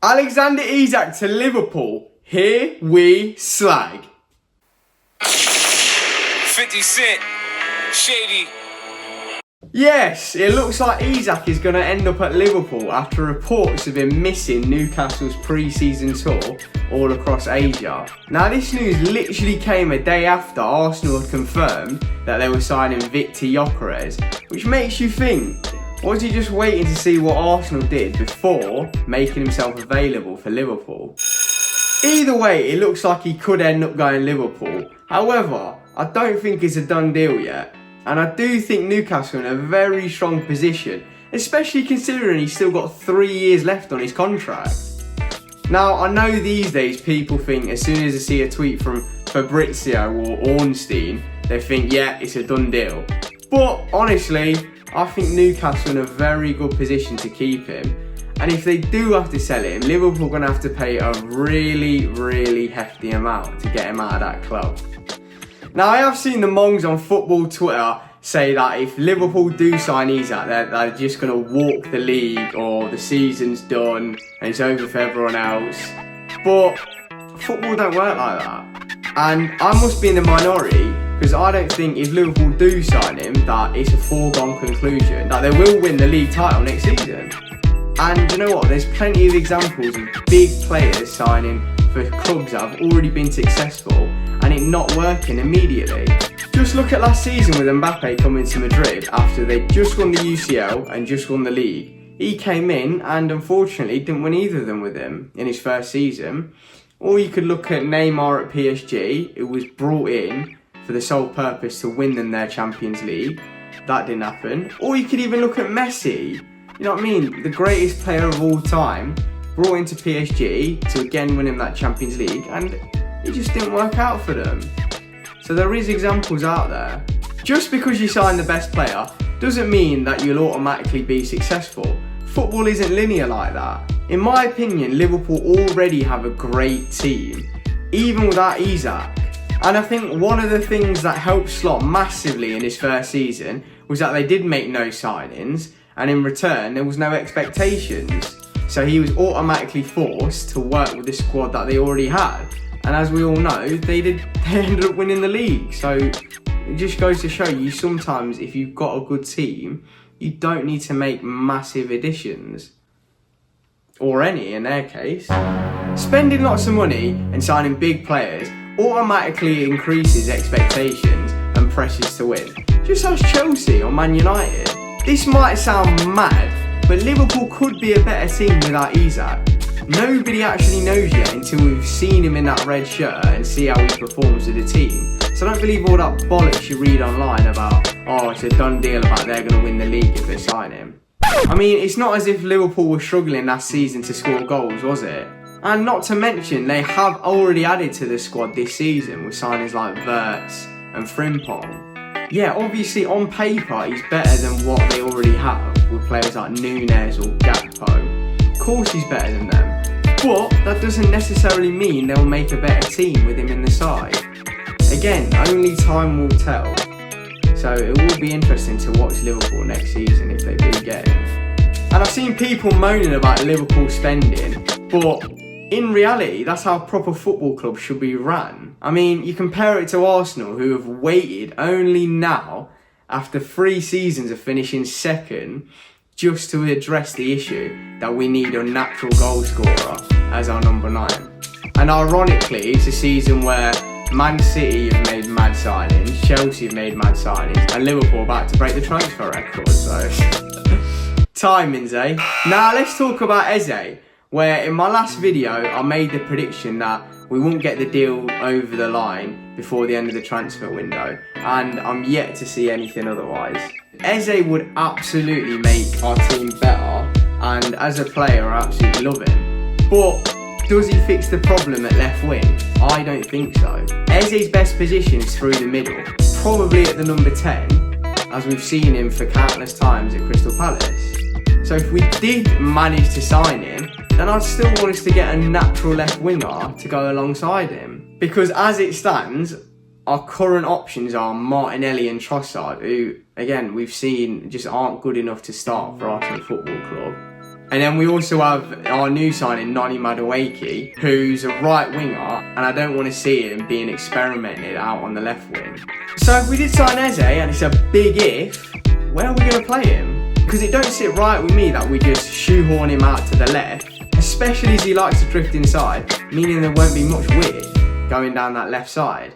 Alexander Isak to Liverpool. Here we slag. 50 Cent, Shady. Yes, it looks like Isak is going to end up at Liverpool after reports of him missing Newcastle's pre-season tour all across Asia. Now this news literally came a day after Arsenal had confirmed that they were signing Victor Gyökeres, which makes you think, was he just waiting to see what Arsenal did before making himself available for Liverpool? Either way, it looks like he could end up going Liverpool. However, I don't think it's a done deal yet. And I do think Newcastle are in a very strong position, especially considering he's still got 3 years left on his contract. Now, I know these days people think as soon as they see a tweet from Fabrizio or Ornstein, they think, yeah, it's a done deal. But honestly, I think Newcastle are in a very good position to keep him. And if they do have to sell him, Liverpool are going to have to pay a really, really hefty amount to get him out of that club. Now, I have seen the mongs on football Twitter say that if Liverpool do sign Isak, they're just going to walk the league or the season's done and it's over for everyone else. But football don't work like that. And I must be in the minority because I don't think if Liverpool do sign him that it's a foregone conclusion that they will win the league title next season. And you know what, there's plenty of examples of big players signing for clubs that have already been successful and it not working immediately. Just look at last season with Mbappe coming to Madrid after they just won the UCL and just won the league. He came in and unfortunately didn't win either of them with him in his first season. Or you could look at Neymar at PSG, who was brought in for the sole purpose to win them their Champions League. That didn't happen. Or you could even look at Messi, you know what I mean, the greatest player of all time, brought into PSG to again win him that Champions League, and it just didn't work out for them. So there is examples out there. Just because you sign the best player doesn't mean that you'll automatically be successful. Football isn't linear like that. In my opinion, Liverpool already have a great team, even without Isak. And I think one of the things that helped Slot massively in his first season was that they did make no signings, and in return there was no expectations. So he was automatically forced to work with the squad that they already had. And as we all know, they ended up winning the league. So it just goes to show you sometimes if you've got a good team, you don't need to make massive additions. Or any in their case. Spending lots of money and signing big players automatically increases expectations and pressures to win. Just ask Chelsea or Man United. This might sound mad, but Liverpool could be a better team without Isak. Nobody actually knows yet until we've seen him in that red shirt and see how he performs with the team. So don't believe all that bollocks you read online about, oh, it's a done deal about they're going to win the league if they sign him. I mean, it's not as if Liverpool were struggling last season to score goals, was it? And not to mention, they have already added to the squad this season with signings like Wirtz and Frimpong. Yeah, obviously on paper he's better than what they already have with players like Nunes or Gakpo. Of course he's better than them, but that doesn't necessarily mean they'll make a better team with him in the side. Again, only time will tell. So it will be interesting to watch Liverpool next season if they do get him. And I've seen people moaning about Liverpool spending, but in reality, that's how proper football clubs should be run. I mean, you compare it to Arsenal, who have waited only now, after 3 seasons of finishing second, just to address the issue that we need a natural goal scorer as our number 9. And ironically, it's a season where Man City have made mad signings, Chelsea have made mad signings, and Liverpool are about to break the transfer record, so... Timings, eh? Now let's talk about Eze, where in my last video I made the prediction that we won't get the deal over the line before the end of the transfer window, and I'm yet to see anything otherwise. Eze would absolutely make our team better, and as a player I absolutely love him. But does he fix the problem at left wing? I don't think so. Eze's best position is through the middle, probably at the number 10, as we've seen him for countless times at Crystal Palace. So if we did manage to sign him, then I'd still want us to get a natural left winger to go alongside him. Because as it stands, our current options are Martinelli and Trossard, who, again, we've seen just aren't good enough to start for Arsenal Football Club. And then we also have our new signing, Noni Madueke, who's a right winger, and I don't want to see him being experimented out on the left wing. So if we did sign Eze, and it's a big if, where are we going to play him? Because it don't sit right with me that we just shoehorn him out to the left, especially as he likes to drift inside, meaning there won't be much width going down that left side.